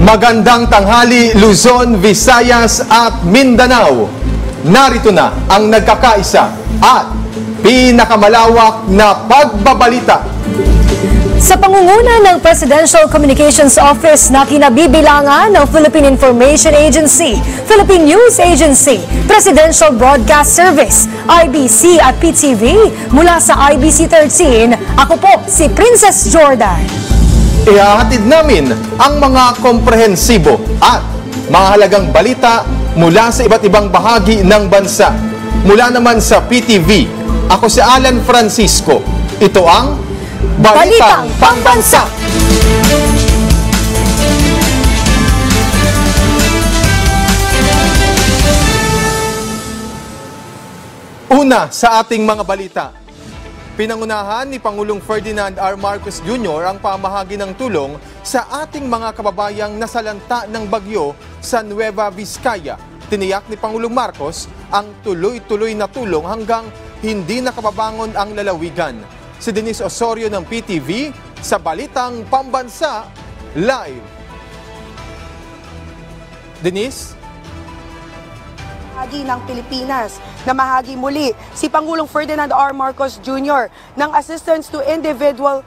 Magandang tanghali, Luzon, Visayas at Mindanao. Narito na ang nagkakaisa at pinakamalawak na pagbabalita. Sa pangunguna ng Presidential Communications Office na kinabibilangan ng Philippine Information Agency, Philippine News Agency, Presidential Broadcast Service, IBC at PTV, mula sa IBC 13, ako po si Princess Jordan. Ihahatid namin ang mga komprehensibo at mahalagang balita mula sa iba't ibang bahagi ng bansa. Mula naman sa PTV, ako si Alan Francisco. Ito ang Balitang Pambansa! Una sa ating mga balita. Pinangunahan ni Pangulong Ferdinand R. Marcos Jr. ang pamahagi ng tulong sa ating mga kababayang nasalanta ng bagyo sa Nueva Vizcaya. Tiniyak ni Pangulong Marcos ang tuloy-tuloy na tulong hanggang hindi nakababangon ang lalawigan. Si Denise Osorio ng PTV sa Balitang Pambansa Live. Denise? Bahagi ng Pilipinas na mahagi muli si Pangulong Ferdinand R. Marcos Jr. ng assistance to individuals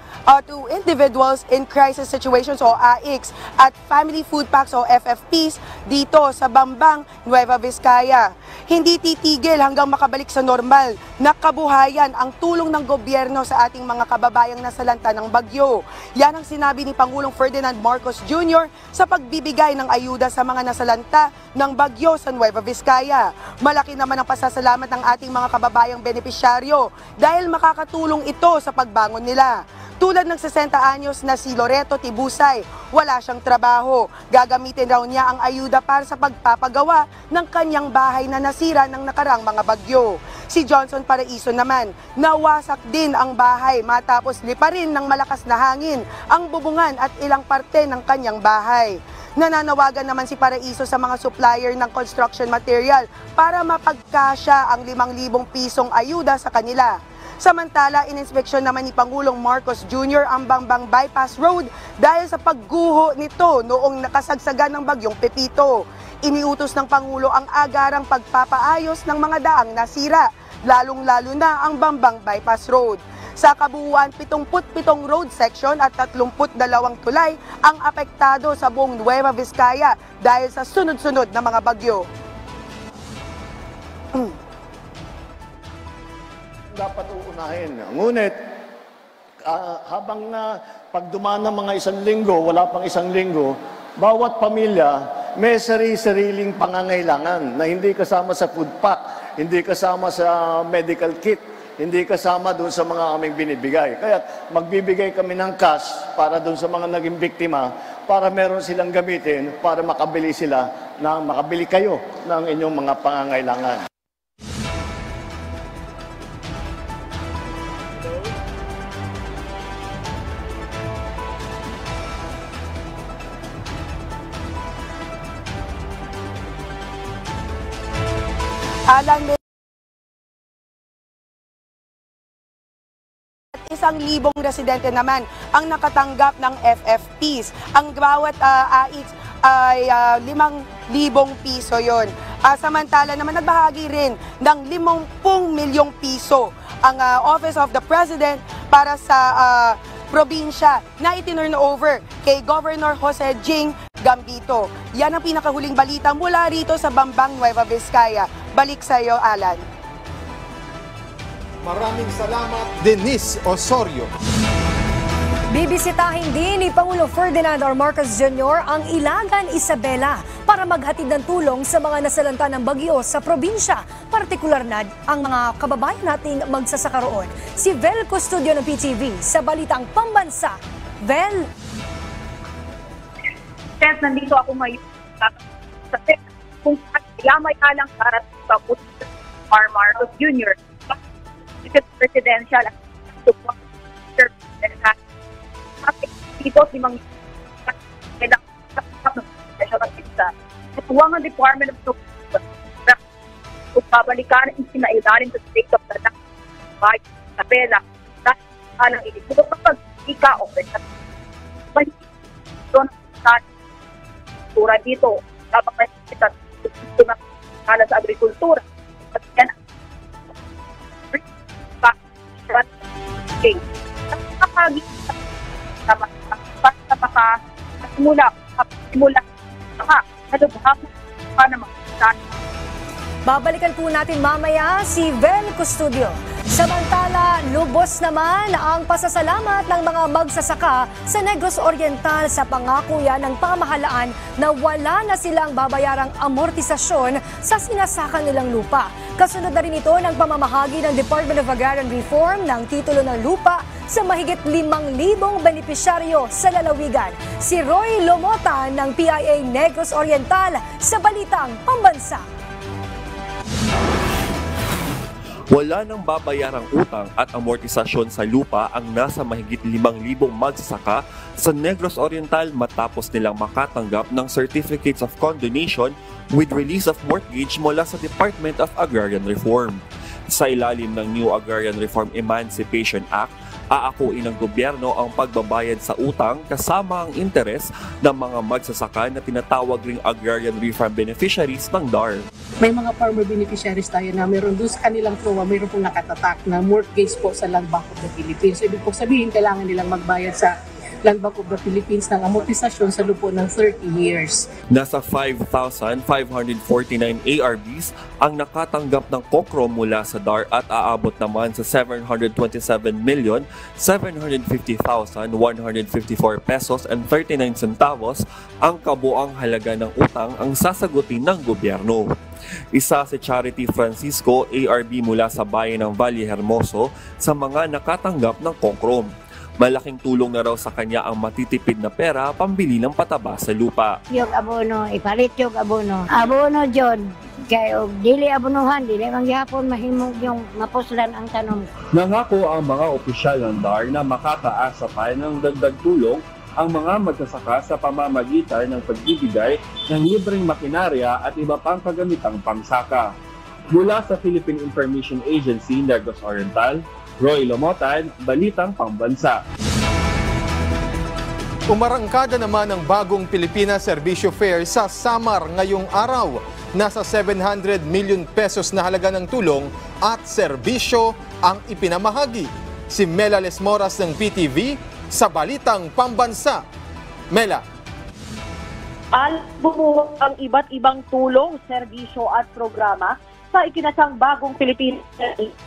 in crisis situations o AICS at family food packs o FFPs dito sa Bambang, Nueva Vizcaya. Hindi titigil hanggang makabalik sa normal na kabuhayan ang tulong ng gobyerno sa ating mga kababayang nasalanta ng bagyo. Yan ang sinabi ni Pangulong Ferdinand Marcos Jr. sa pagbibigay ng ayuda sa mga nasalanta ng bagyo sa Nueva Vizcaya. Malaki naman ang pasasalamat ng ating mga kababayang benepisyaryo dahil makakatulong ito sa pagbangon nila. Tulad ng 60 anyos na si Loreto Tibusay, wala siyang trabaho. Gagamitin raw niya ang ayuda para sa pagpapagawa ng kanyang bahay na nasira ng nakarang mga bagyo. Si Johnson Paraiso naman, nawasak din ang bahay matapos liparin ng malakas na hangin ang bubungan at ilang parte ng kanyang bahay. Nananawagan naman si Paraiso sa mga supplier ng construction material para mapagkasya ang 5,000 pisong ayuda sa kanila. Samantala, ininspeksyon naman ni Pangulong Marcos Jr. ang Bambang Bypass Road dahil sa pagguho nito noong nakasagsagan ng bagyong Pepito. Iniutos ng Pangulo ang agarang pagpapaayos ng mga daang nasira, lalong-lalo na ang Bambang Bypass Road. Sa kabuuan, 77 road section at 32 tulay ang apektado sa buong Nueva Vizcaya dahil sa sunod-sunod na mga bagyo. Dapat uunahin. Ngunit, habang pagdumaan ng mga isang linggo, wala pang isang linggo, bawat pamilya may sariling pangangailangan na hindi kasama sa food pack, hindi kasama sa medical kit, hindi kasama doon sa mga aming binibigay. Kaya magbibigay kami ng cash para doon sa mga naging biktima para meron silang gamitin para makabili kayo ng inyong mga pangangailangan. Alan, 1,000 residente naman ang nakatanggap ng FFPs. Ang bawat AICS ay 5,000 piso yon. Samantala naman nagbahagi rin ng 50 milyong piso ang Office of the President para sa probinsya na itinurn over kay Governor Jose Jing Gambito. Yan ang pinakahuling balita mula rito sa Bambang, Nueva Vizcaya. Balik sa iyo, Alan. Maraming salamat, Denise Osorio. Bibisitahin din ni Pangulong Ferdinand R. Marcos Jr. ang Ilagan, Isabela para maghatid ng tulong sa mga nasalanta ng bagyo sa probinsya, partikular na ang mga kababayan nating magsasaka roon. Si Vel Custodio ng PTV sa Balitang Pambansa. Vel? Nandito ako ngayon sa kung kaya may alang para sa Marcos Jr. Presidential support dito si Mang Natuwang ang Department of Tourism kung babalikan ang sinailalim sa state of the Isabela dahil alang ito kapag ika o doon agrikultura dito. Dapat may kita sa agrikultura. At yan, Babalikan po natin mamaya si Vel Custodio. Samantala, lubos naman ang pasasalamat ng mga magsasaka sa Negros Oriental sa pangako yan ng pamahalaan na wala na silang babayarang amortisasyon sa sinasaka nilang lupa. Kasunod na rin ito ng pamamahagi ng Department of Agrarian Reform ng titulo ng lupa sa mahigit 5,000 benepisyaryo sa lalawigan. Si Roy Lomota ng PIA Negros Oriental sa Balitang Pambansa. Wala nang babayarang utang at amortisasyon sa lupa ang nasa mahigit 5,000 magsasaka sa Negros Oriental matapos nilang makatanggap ng Certificates of Condonation with release of mortgage mula sa Department of Agrarian Reform. Sa ilalim ng New Agrarian Reform Emancipation Act, aakuin ng gobyerno ang pagbabayad sa utang kasama ang interes ng mga magsasaka na tinatawag ring Agrarian Reform Beneficiaries ng DAR. May mga farmer beneficiaries tayo na meron doon sa kanilang proa, mayroon pong nakatatak na mortgage po sa Land Bank of the Philippines. So, ibig po sabihin, kailangan nilang magbayad sa Land Bank of the Philippines ng amortisasyon sa loob ng 30 years. Nasa 5,549 ARBs ang nakatanggap ng kokro mula sa DAR at aabot naman sa 727,750,154 pesos and 39 centavos ang kabuang halaga ng utang ang sasagutin ng gobyerno. Isa si Charity Francisco, ARB mula sa bayan ng Valle Hermoso, sa mga nakatanggap ng kokro. Malaking tulong na raw sa kanya ang matitipid na pera pambili ng pataba sa lupa. Yung abono, ipalit yung abono. Abono John, kaya dili abonohan, dili mangyapon mahimog yung mapuslan ang tanom. Nangako ang mga opisyal ng DAR na makataasa pa ng dagdag tulong ang mga magsasaka sa pamamagitan ng pagbibigay ng libreng makinarya at iba pang kagamitang pangsaka. Mula sa Philippine Information Agency, Negros Oriental, Roy Lomotan, Balitang Pambansa. Umarangkada naman ang bagong Pilipinas Servisyo Fair sa Samar ngayong araw. Nasa 700 million pesos na halaga ng tulong at serbisyo ang ipinamahagi. Si Mela Lesmoras ng PTV sa Balitang Pambansa. Mela. Bumuo ang iba't ibang tulong, serbisyo at programa sa ikinasang bagong Philippine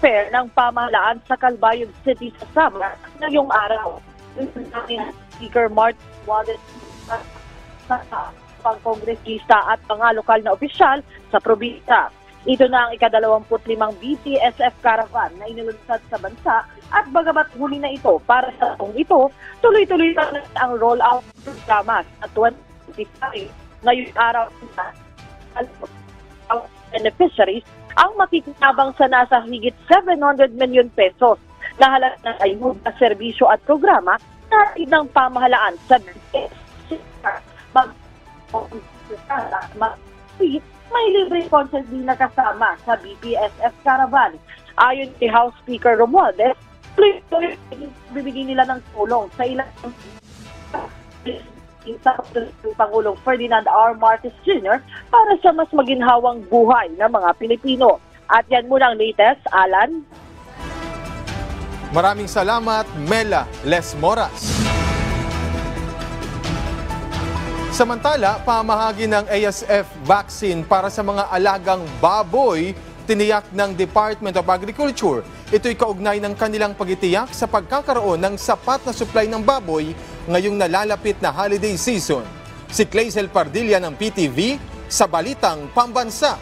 Fair ng pamahalaan sa Calbayog City sa Samar ngayong araw. Speaker Martin Romualdez sa pang-kongresista at mga lokal na opisyal sa probinsya. Ito na ang ika-25 BPSF Caravan na inulunsad sa bansa at bagamat huli na ito para sa taong ito, tuloy-tuloy na ang roll-out programa sa 2025. Ngayong araw ang beneficiaries ang makikinabang sa nasa higit 700 million pesos na halaga ng ayuda, serbisyo at programa na ng pamahalaan sa may libreng concert din na kasama sa BPSF Caravan. Ayon kay House Speaker Romualdez, bibigyan nila ng tulong sa ilang sa Pangulong Ferdinand R. Marcos Jr. para sa mas maginhawang buhay ng mga Pilipino. At yan muna ang latest, Alan. Maraming salamat, Mela Lesmoras. Samantala, pamahagi ng ASF vaccine para sa mga alagang baboy tiniyak ng Department of Agriculture. Ito'y kaugnay ng kanilang pagitiyak sa pagkakaroon ng sapat na supply ng baboy ngayong nalalapit na holiday season. Si Clazel Pardilla ng PTV sa Balitang Pambansa.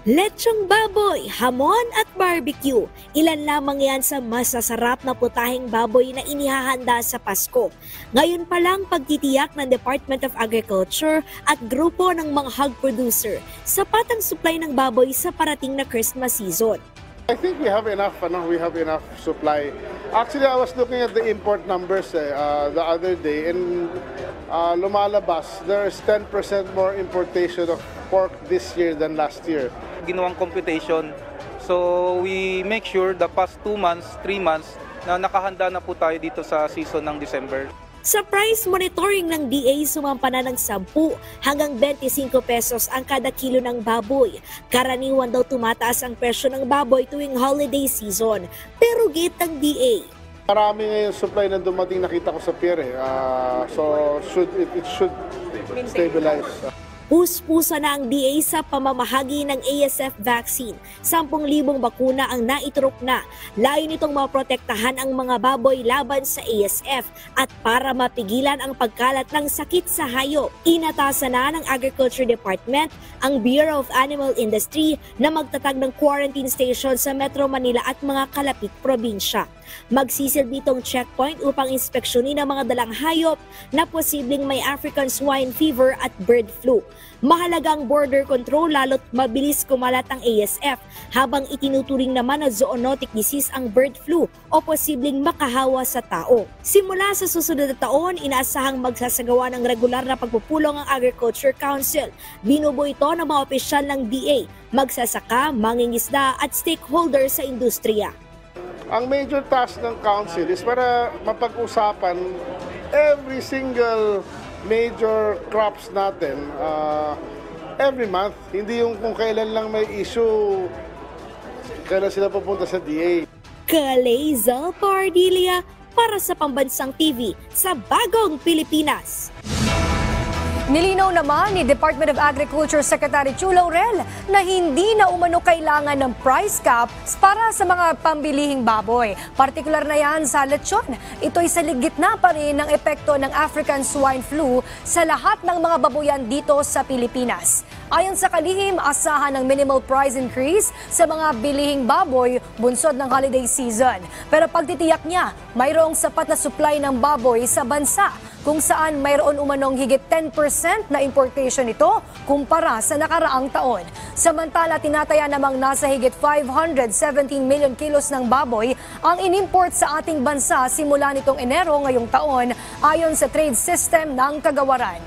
Lechong baboy, hamon at barbecue. Ilan lamang yan sa masasarap na putahing baboy na inihahanda sa Pasko. Ngayon pa lang pagtitiyak ng Department of Agriculture at grupo ng mga hog producer. Sapat ang supply ng baboy sa parating na Christmas season. I think we have enough supply. Actually, I was looking at the import numbers the other day and lumalabas, there is 10% more importation of pork this year than last year. Ginawang computation, so we make sure the past 2 months, 3 months na nakahanda na po tayo dito sa season ng December. Sa price monitoring ng DA, sumampa na ng 10 hanggang 25 pesos ang kada kilo ng baboy. Karaniwan daw tumataas ang presyo ng baboy tuwing holiday season. Pero gate ng DA, marami ngayon supply na dumating, nakita ko sa pier so it should stabilize. Puspusa na ang DA sa pamamahagi ng ASF vaccine. 10,000 bakuna ang naiturok na. Layo nitong maprotektahan ang mga baboy laban sa ASF at para mapigilan ang pagkalat ng sakit sa hayop. Inatasan na ng Agriculture Department ang Bureau of Animal Industry na magtatag ng quarantine station sa Metro Manila at mga kalapit probinsya. Magsisilbi itong checkpoint upang inspeksyonin ang mga dalang hayop na posibleng may African swine fever at bird flu. Mahalaga ang border control lalo't mabilis kumalat ang ASF habang itinuturing naman na zoonotic disease ang bird flu o posibleng makahawa sa tao. Simula sa susunod na taon, inaasahang magsasagawa ng regular na pagpupulong ang Agriculture Council. Binubuo ito ng mga opisyal ng DA, magsasaka, mangingisda at stakeholders sa industriya. Ang major task ng council is para mapag-usapan every single major crops natin every month. Hindi yung kung kailan lang may issue, kailan sila pupunta sa DA. Kaleza Pardilia para sa Pambansang TV sa Bagong Pilipinas. Nilinaw naman ni Department of Agriculture Secretary Chu Laurel na hindi na umano kailangan ng price cap para sa mga pambilihing baboy. Partikular na yan sa lechon. Ito'y sa gitna pa rin ng epekto ng African swine flu sa lahat ng mga baboyan dito sa Pilipinas. Ayon sa kalihim, asahan ng minimal price increase sa mga bilihing baboy bunsod ng holiday season. Pero pagtitiyak niya, mayroong sapat na supply ng baboy sa bansa, kung saan mayroon umanong higit 10% na importation nito kumpara sa nakaraang taon. Samantala, tinataya namang nasa higit 517 million kilos ng baboy ang inimport sa ating bansa simula nitong Enero ngayong taon ayon sa trade system ng kagawaran.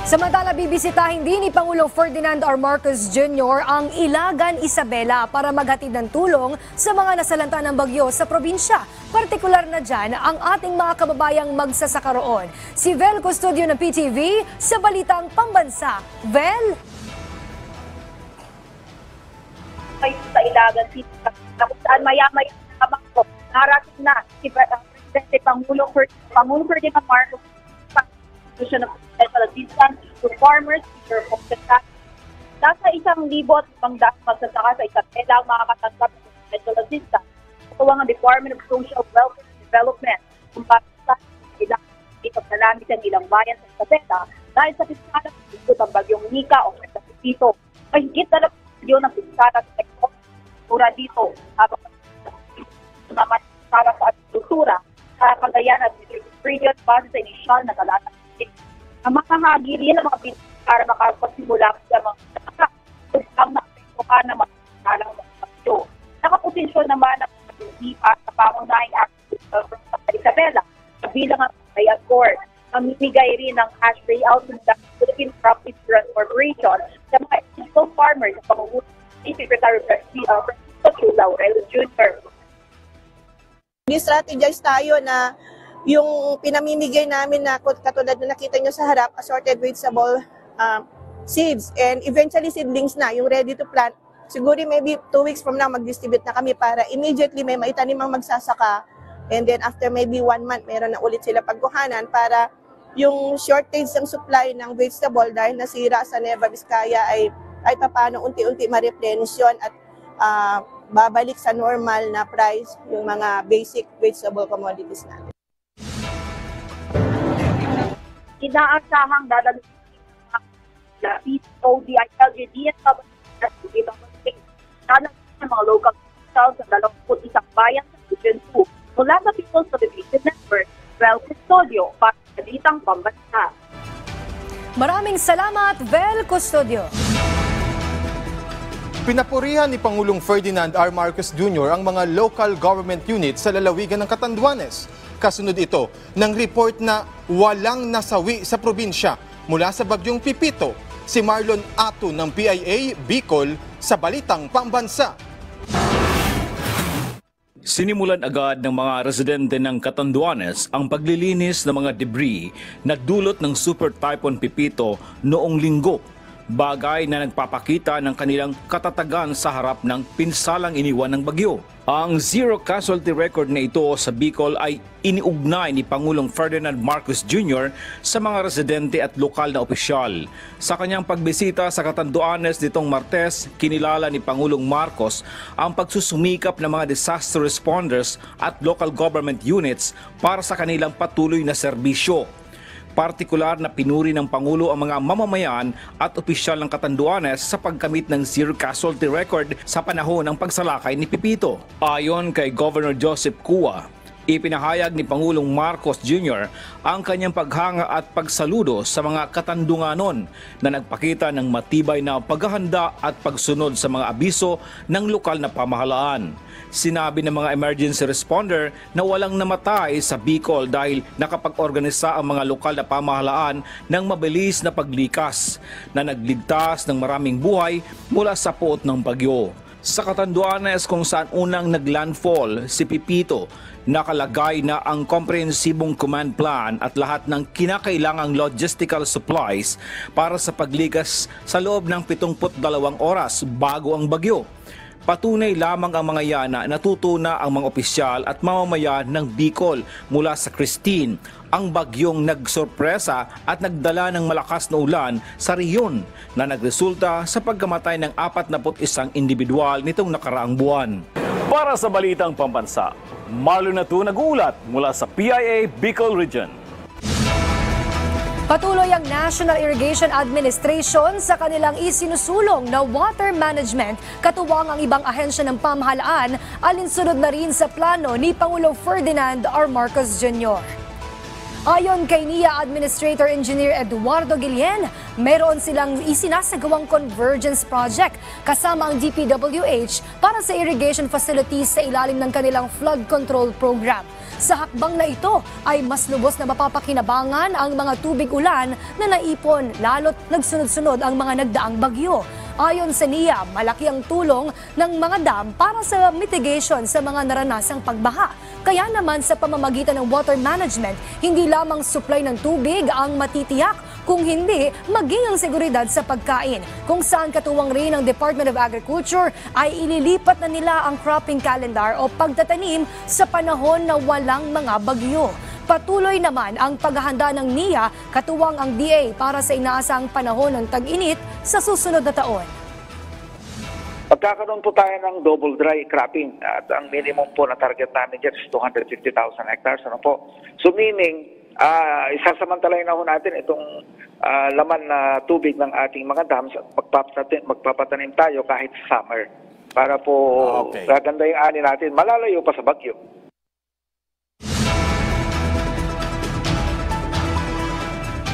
Samantala, bibisitahin din ni Pangulong Ferdinand R. Marcos Jr. ang Ilagan, Isabela para maghatid ng tulong sa mga nasalanta ng bagyo sa probinsya. Partikular na dyan ang ating mga kababayang magsasaka roon. Si Vel Custodio ng PTV sa Balitang Pambansa. Vel? Sa Ilagan, kung saan maya-maya naman po, narating na si Presidente Pangulong Ferdinand Marcos ng special assistance to farmers, nasa 1,500 magsasaka sa Isabela ang makakatanggap ng special assistance. Ito ang Department of Social Welfare and Development kung bakit ilang dito sa langit ang ilang bayan sa Isabela dahil sa piskala ng bagyong Nika o dito. May higit na lang ng piskala sa agrikultura dito habang naman para sa agrikultura sa Cagayan at region base sa inisyal na talata. Ang makahagi rin ang mga pinag para makapagsimula sa mga ang nakapagpukan ng mga kalang bagyo. Nakapotensyon naman ang pag-iipa sa pangunahing agriculture sa Isabela bilang ang Bayan Court. Mamimigay rin ng cash payout ng Philippine Crop Insurance Corporation sa mga individual farmers sa pamumuno ni Secretary Francisco Chu Laurel Jr. Strategize tayo na yung pinamimigay namin na katulad na nakita nyo sa harap, assorted vegetable seeds and eventually seedlings na, yung ready to plant. Siguro maybe 2 weeks from now mag-distribute na kami para immediately may maitanimang magsasaka and then after maybe 1 month meron na ulit sila pagkuhanan para yung shortage ng supply ng vegetable dahil nasira sa Nueva Vizcaya ay paano unti-unti ma-replenish yun at babalik sa normal na price yung mga basic vegetable commodities natin. Inaasahang dadalhin ng PODI, LGD at ng mga local officials sa 21 bayan sa Region 2 mula sa People's Television Network, Vel Custodio para sa Balitang Pambansa. Maraming salamat, Vel Custodio. Pinapurihan ni Pangulong Ferdinand R. Marcos Jr. ang mga local government units sa lalawigan ng Catanduanes. Kasunod ito ng report na walang nasawi sa probinsya mula sa bagyong Pipito. Si Marlon Ato ng PIA Bicol sa Balitang Pambansa. Sinimulan agad ng mga residente ng Catanduanes ang paglilinis ng mga debris na dulot ng Super Typhoon Pipito noong linggo, bagay na nagpapakita ng kanilang katatagan sa harap ng pinsalang iniwan ng bagyo. Ang zero casualty record na ito sa Bicol ay iniugnay ni Pangulong Ferdinand Marcos Jr. sa mga residente at lokal na opisyal. Sa kanyang pagbisita sa Catanduanes nitong Martes, kinilala ni Pangulong Marcos ang pagsusumikap ng mga disaster responders at local government units para sa kanilang patuloy na serbisyo. Partikular na pinuri ng Pangulo ang mga mamamayan at opisyal ng Catanduanes sa pagkamit ng zero casualty record sa panahon ng pagsalakay ni Pipito. Ayon kay Governor Joseph Cua, ipinahayag ni Pangulong Marcos Jr. ang kanyang paghanga at pagsaludo sa mga Katandunganon na nagpakita ng matibay na paghahanda at pagsunod sa mga abiso ng lokal na pamahalaan. Sinabi ng mga emergency responder na walang namatay sa Bicol dahil nakapag-organisa ang mga lokal na pamahalaan ng mabilis na paglikas na nagligtas ng maraming buhay mula sa puot ng bagyo. Sa Catanduanes kung saan unang naglandfall si Pipito, nakalagay na ang komprehensibong command plan at lahat ng kinakailangang logistical supplies para sa paglikas sa loob ng 72 oras bago ang bagyo. Patunay lamang ang mga yana natutuna ang mga opisyal at mamamayan ng Bicol mula sa Christine, ang bagyong nagsorpresa at nagdala ng malakas na ulan sa rehiyon na nagresulta sa pagkamatay ng 41 individual nitong nakaraang buwan. Para sa Balitang Pambansa, Marlon Natu nag-uulat mula sa PIA Bicol Region. Patuloy ang National Irrigation Administration sa kanilang isinusulong na water management, katuwang ang ibang ahensya ng pamahalaan, alinsunod na rin sa plano ni Pangulong Ferdinand R. Marcos Jr. Ayon kay NIA Administrator Engineer Eduardo Guillen, meron silang isinasagawang convergence project kasama ang DPWH para sa irrigation facilities sa ilalim ng kanilang flood control program. Sa hakbang na ito ay mas lubos na mapapakinabangan ang mga tubig ulan na naipon lalo't nagsunod-sunod ang mga nagdaang bagyo. Ayon sa NIA, malaki ang tulong ng mga dam para sa mitigation sa mga naranasang pagbaha. Kaya naman sa pamamagitan ng water management, hindi lamang supply ng tubig ang matitiyak, kung hindi, maging ang seguridad sa pagkain. Kung saan katuwang rin ng Department of Agriculture ay ililipat na nila ang cropping calendar o pagtatanim sa panahon na walang mga bagyo. Patuloy naman ang paghahanda ng NIA katuwang ang DA para sa inaasang panahon ng tag-init sa susunod na taon. Pagkakaroon po tayo ng double dry cropping at ang minimum po na target namin dyan is 250,000 hectares. Ano po? So meaning, isasamantalayin na ho natin itong laman na tubig ng ating mga dams at magpapatanim tayo kahit summer para po gaganda yung ani natin. Malalayo pa sa bagyo.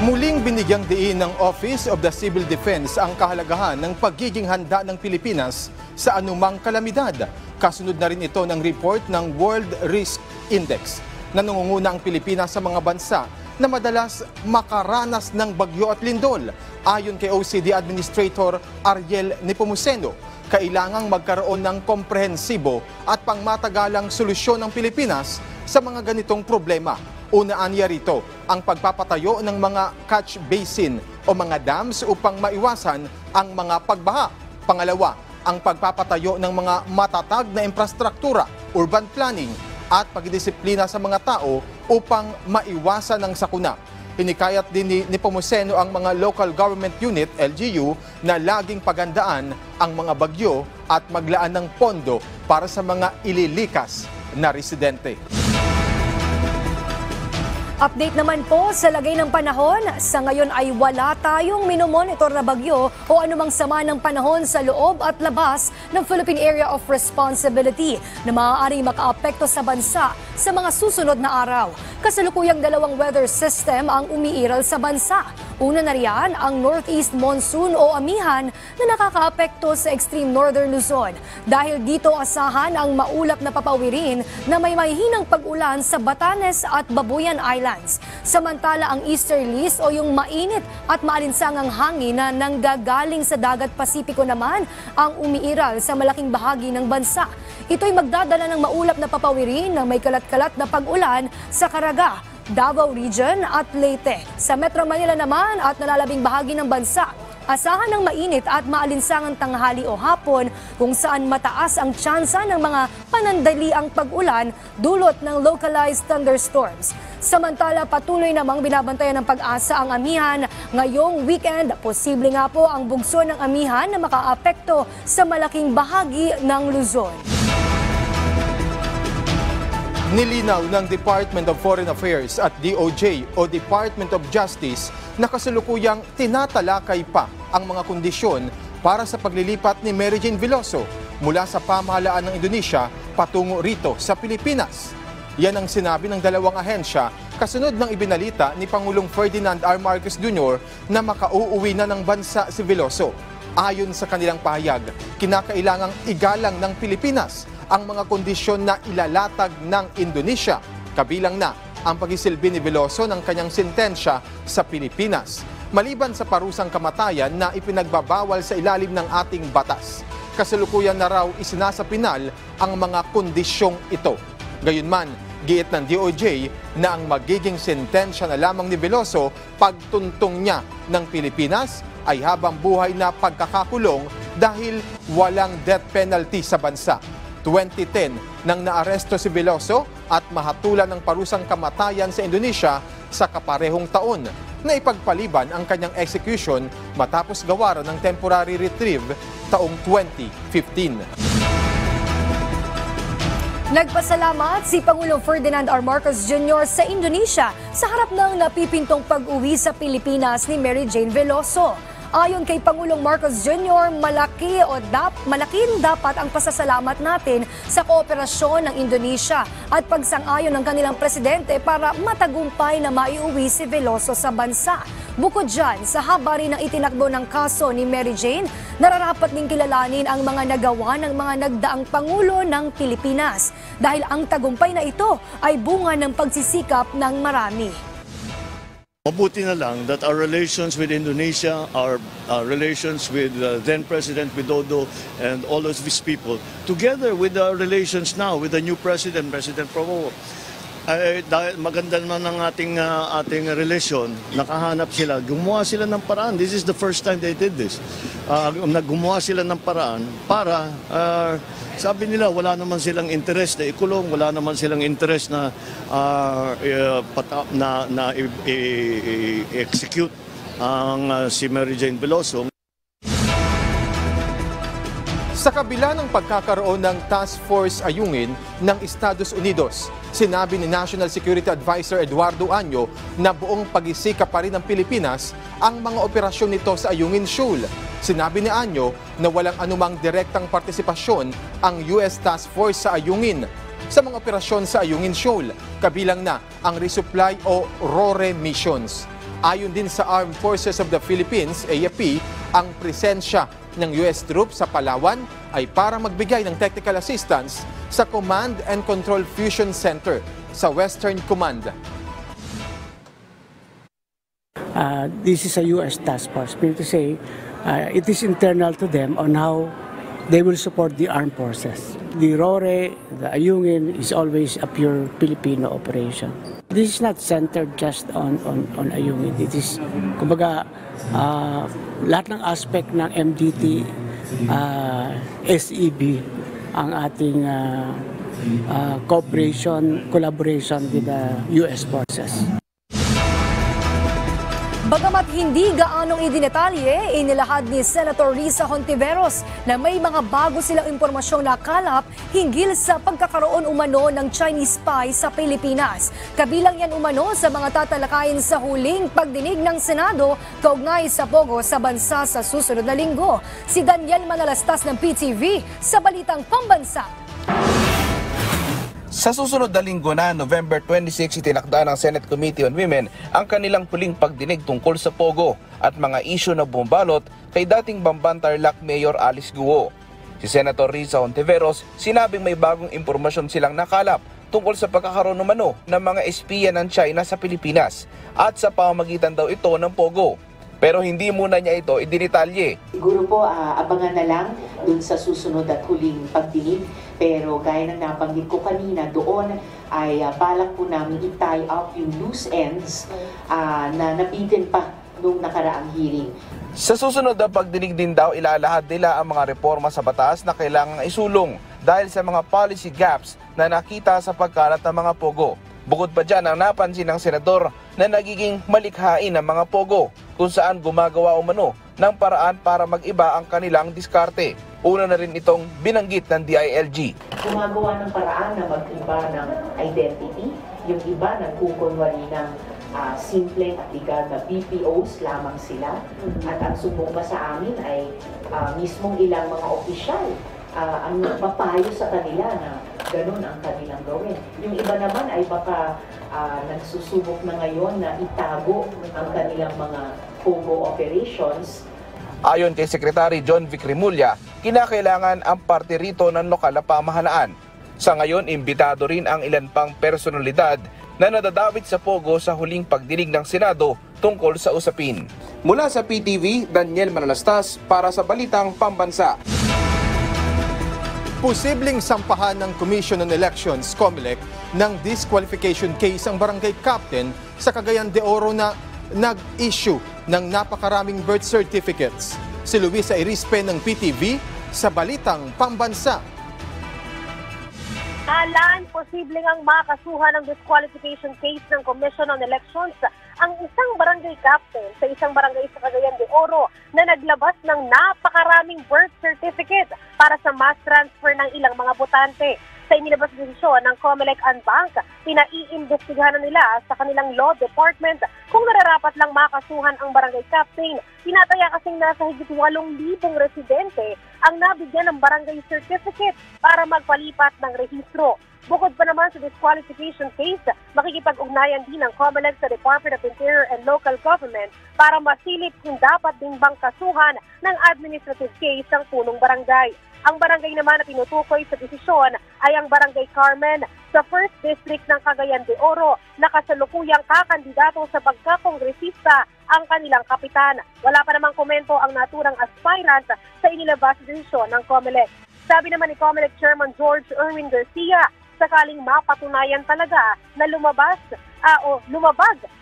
Muling binigyang diin ng Office of the Civil Defense ang kahalagahan ng pagiging handa ng Pilipinas sa anumang kalamidad. Kasunod na rin ito ng report ng World Risk Index na nangunguna ang Pilipinas sa mga bansa na madalas makaranas ng bagyo at lindol. Ayon kay OCD Administrator Ariel Nepomuceno, kailangang magkaroon ng komprehensibo at pangmatagalang solusyon ng Pilipinas sa mga ganitong problema. Unaan niya rito ang pagpapatayo ng mga catch basin o mga dams upang maiwasan ang mga pagbaha. Pangalawa, ang pagpapatayo ng mga matatag na infrastruktura, urban planning at pagdisiplina sa mga tao upang maiwasan ang sakuna. Hinikayat din ni Nepomuceno ang mga local government unit, LGU, na laging pagandaan ang mga bagyo at maglaan ng pondo para sa mga ililikas na residente. Update naman po sa lagay ng panahon. Sa ngayon ay wala tayong minomonitor na bagyo o anumang sama ng panahon sa loob at labas ng Philippine Area of Responsibility na maaaring makaapekto sa bansa sa mga susunod na araw. Kasalukuyang dalawang weather system ang umiiral sa bansa. Una na riyan ang Northeast Monsoon o amihan na nakakaapekto sa extreme northern Luzon. Dahil dito asahan ang maulap na papawirin na may mahihinang pag-ulan sa Batanes at Babuyan Islands. Samantala ang easterlies o yung mainit at maalinsangang hangin na nanggagaling sa dagat Pasipiko naman ang umiiral sa malaking bahagi ng bansa. Ito'y magdadala ng maulap na papawirin na may kalat-kalat na pag-ulan sa Caraga, Davao Region at Leyte. Sa Metro Manila naman at nalalabing bahagi ng bansa, asahan ng mainit at maalinsangang tanghali o hapon kung saan mataas ang tsansa ng mga panandaliang pag-ulan dulot ng localized thunderstorms. Samantala, patuloy namang binabantayan ng Pag-asa ang amihan. Ngayong weekend, posible nga po ang bugso ng amihan na makaapekto sa malaking bahagi ng Luzon. Nilinaw ng Department of Foreign Affairs at DOJ o Department of Justice na kasalukuyang tinatalakay pa ang mga kondisyon para sa paglilipat ni Mary Jane Veloso mula sa pamahalaan ng Indonesia patungo rito sa Pilipinas. Yan ang sinabi ng dalawang ahensya kasunod ng ibinalita ni Pangulong Ferdinand R. Marcos Jr. na makauuwi na ng bansa si Veloso. Ayon sa kanilang pahayag, kinakailangang igalang ng Pilipinas ang mga kondisyon na ilalatag ng Indonesia, kabilang na ang pagsisilbi ni Veloso ng kanyang sentensya sa Pilipinas, maliban sa parusang kamatayan na ipinagbabawal sa ilalim ng ating batas. Kasalukuyan na raw isinasapinal ang mga kondisyong ito. Gayunman, giit ng DOJ na ang magiging sentensya na lamang ni Veloso pagtuntong niya ng Pilipinas ay habang buhay na pagkakakulong dahil walang death penalty sa bansa. 2010 nang naaresto si Veloso at mahatulan ng parusang kamatayan sa Indonesia sa kaparehong taon na ipagpaliban ang kanyang execution matapos gawaran ng temporary reprieve taong 2015. Nagpasalamat si Pangulong Ferdinand R. Marcos Jr. sa Indonesia sa harap ng napipintong pag-uwi sa Pilipinas ni Mary Jane Veloso. Ayon kay Pangulong Marcos Jr., malaking dapat ang pasasalamat natin sa kooperasyon ng Indonesia at pagsang-ayon ng kanilang presidente para matagumpay na maiuwi si Veloso sa bansa. Bukod dyan, sa haba rin ng itinakbo ng kaso ni Mary Jane, nararapat ding kilalanin ang mga nagawa ng mga nagdaang Pangulo ng Pilipinas dahil ang tagumpay na ito ay bunga ng pagsisikap ng marami. Mabuti na lang that our relations with Indonesia, our relations with then President Widodo and all of these people, together with our relations now with the new President, President Prabowo, dahil maganda naman ang ating relasyon, nakahanap sila, gumawa sila ng paraan. This is the first time they did this. Gumawa sila ng paraan para, sabi nila, wala naman silang interest na ikulong, wala naman silang interest na i-execute ang si Mary Jane Veloso. Sa kabila ng pagkakaroon ng Task Force Ayungin ng Estados Unidos, sinabi ni National Security Advisor Eduardo Año na buong pag-isika pa rin ng Pilipinas ang mga operasyon nito sa Ayungin Shoal. Sinabi ni Año na walang anumang direktang partisipasyon ang US Task Force sa Ayungin sa mga operasyon sa Ayungin Shoal, kabilang na ang resupply o RORE missions. Ayon din sa Armed Forces of the Philippines, AFP, ang presensya ng US troops sa Palawan ay para magbigay ng technical assistance sa Command and Control Fusion Center sa Western Command. This is a US task force, meaning to say it is internal to them on how they will support the armed forces. The RORE, the Ayungin, is always a pure Filipino operation. This is not centered just on Ayungin. It is, kumbaga, lahat ng aspect ng MDT, SEB, ang ating collaboration with the US forces. Bagamat hindi gaanong idinetalye, inilahad ni Senator Risa Hontiveros na may mga bago silang impormasyong nakalap hinggil sa pagkakaroon umano ng Chinese spy sa Pilipinas. Kabilang yan umano sa mga tatalakayin sa huling pagdinig ng Senado kaugnay sa pogo sa bansa sa susunod na linggo. Si Daniel Manalastas ng PTV sa Balitang Pambansa. Sa susunod na linggo na, November 26, itinakda ng Senate Committee on Women ang kanilang huling pagdinig tungkol sa Pogo at mga isyu na bumabalot kay dating Bamban Tarlac Mayor Alice Guo. Si Senator Risa Hontiveros sinabing may bagong impormasyon silang nakalap tungkol sa pagkakaroon umano ng mga espiya ng China sa Pilipinas at sa pamamagitan daw ito ng Pogo. Pero hindi muna niya ito idinitalye. Siguro po abangan na lang dun sa susunod at huling pagdinig. Pero gaya ng nabanggit ko kanina, doon ay balak po namin i-tie up yung loose ends na nabitin pa nung nakaraang hearing. Sa susunod na pagdinig din daw, ilalahad nila ang mga reforma sa batas na kailangang isulong dahil sa mga policy gaps na nakita sa pagkalat ng mga Pogo. Bukod pa dyan ang napansin ng senador na nagiging malikhain ang mga Pogo kung saan gumagawa umano ng paraan para mag-iba ang kanilang diskarte. Una na rin itong binanggit ng DILG. Gumagawa ng paraan na mag-iba ng identity, yung iba nagkukunwari ng simple at legal na BPOs lamang sila. At ang sumumba sa amin ay mismong ilang mga opisyal ang nagpapayo sa kanila na ganun ang kanilang gawin. Yung iba naman ay baka nagsusubok na ngayon na itago ang kanilang mga Pogo operations. Ayon kay Secretary John Vic Rimulya, kinakailangan ang parte rito ng lokal na pamahalaan. Sa ngayon, imbitado rin ang ilan pang personalidad na nadadawit sa Pogo sa huling pagdinig ng Senado tungkol sa usapin. Mula sa PTV, Daniel Manalastas para sa Balitang Pambansa. Posibleng sampahan ng Commission on Elections, COMELEC, ng disqualification case ang barangay captain sa Cagayan de Oro na nag-issue ng napakaraming birth certificates. Si Luisa Irispe ng PTV sa Balitang Pambansa. Alan, posibleng ang makasuhan ng disqualification case ng Commission on Elections ang isang barangay captain sa isang barangay sa Cagayan de Oro na naglabas ng napakaraming birth certificate para sa mass transfer ng ilang mga botante. Sa inilabas na desisyon ng COMELEC and Bank, pinaiimbestigahan na nila sa kanilang law department kung nararapat lang makasuhan ang barangay captain. Tinataya kasing nasa higit 8,000 residente ang nabigyan ng barangay certificate para magpalipat ng rehistro. Bukod pa naman sa disqualification case, makikipag-ugnayan din ng COMELEC sa Department of Interior and Local Government para masilip kung dapat ding bang kasuhan ng administrative case ang punong barangay. Ang barangay naman na tinutukoy sa desisyon ay ang Barangay Carmen sa 1st District ng Cagayan de Oro na kasalukuyang kakandidato sa pagkakongresista ang kanilang kapitan. Wala pa namang komento ang naturang aspirant sa inilabas na desisyon ng COMELEC. Sabi naman ni COMELEC Chairman George Erwin Garcia, sakaling mapatunayan talaga na lumabag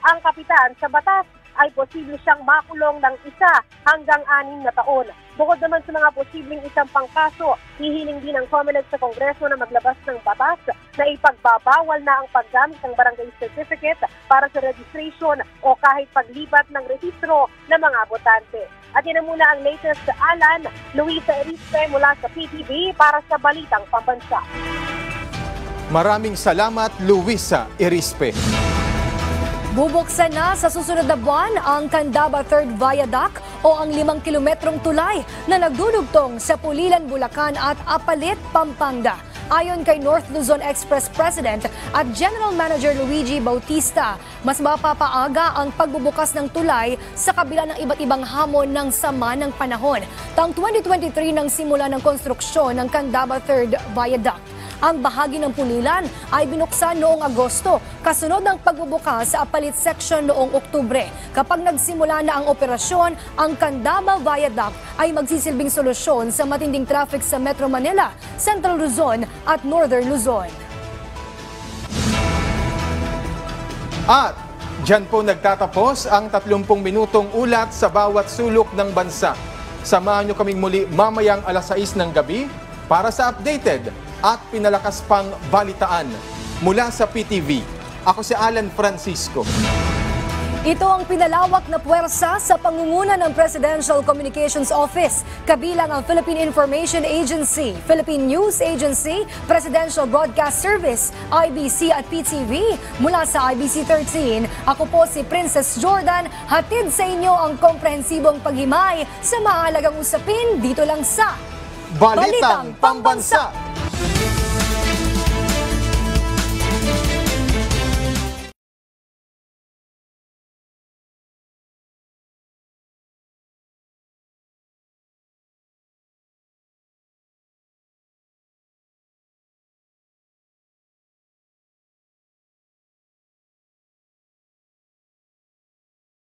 ang kapitan sa batas, ay posible siyang makulong ng 1 hanggang 6 na taon. Bukod naman sa mga posibleng isang pangkaso, hihiling din ng COMELEC sa Kongreso na maglabas ng batas na ipagbabawal na ang paggamit ng barangay certificate para sa registration o kahit paglipat ng rehistro ng mga botante. At yan na muna ang latest sa Alan. Luisa Irispe mula sa PTV para sa Balitang Pambansa. Maraming salamat, Luisa Irispe. Bubuksan na sa susunod na buwan ang Candaba 3rd Viaduct o ang 5 kilometrong tulay na nagdudugtong sa Pulilan, Bulacan at Apalit, Pampanga. Ayon kay North Luzon Express President at General Manager Luigi Bautista, mas mapapaaga ang pagbubukas ng tulay sa kabila ng iba't ibang hamon ng sama ng panahon. Taong 2023 nang simula ng konstruksyon ng Candaba 3rd Viaduct. Ang bahagi ng Pulilan ay binuksan noong Agosto, kasunod ng pagbubukas sa Apalit Section noong Oktubre. Kapag nagsimula na ang operasyon, ang Candaba Viaduct ay magsisilbing solusyon sa matinding traffic sa Metro Manila, Central Luzon at Northern Luzon. At dyan po nagtatapos ang 30 minutong ulat sa bawat sulok ng bansa. Samahan nyo kaming muli mamayang 6:00 ng gabi para sa updated at pinalakas pang balitaan mula sa PTV. Ako si Alan Francisco. Ito ang pinalawak na puwersa sa pangunguna ng Presidential Communications Office, kabilang ang Philippine Information Agency, Philippine News Agency, Presidential Broadcast Service, IBC at PTV. Mula sa IBC 13, ako po si Princess Jordan, hatid sa inyo ang komprehensibong paghimay sa mahalagang usapin dito lang sa Balitang Pambansa.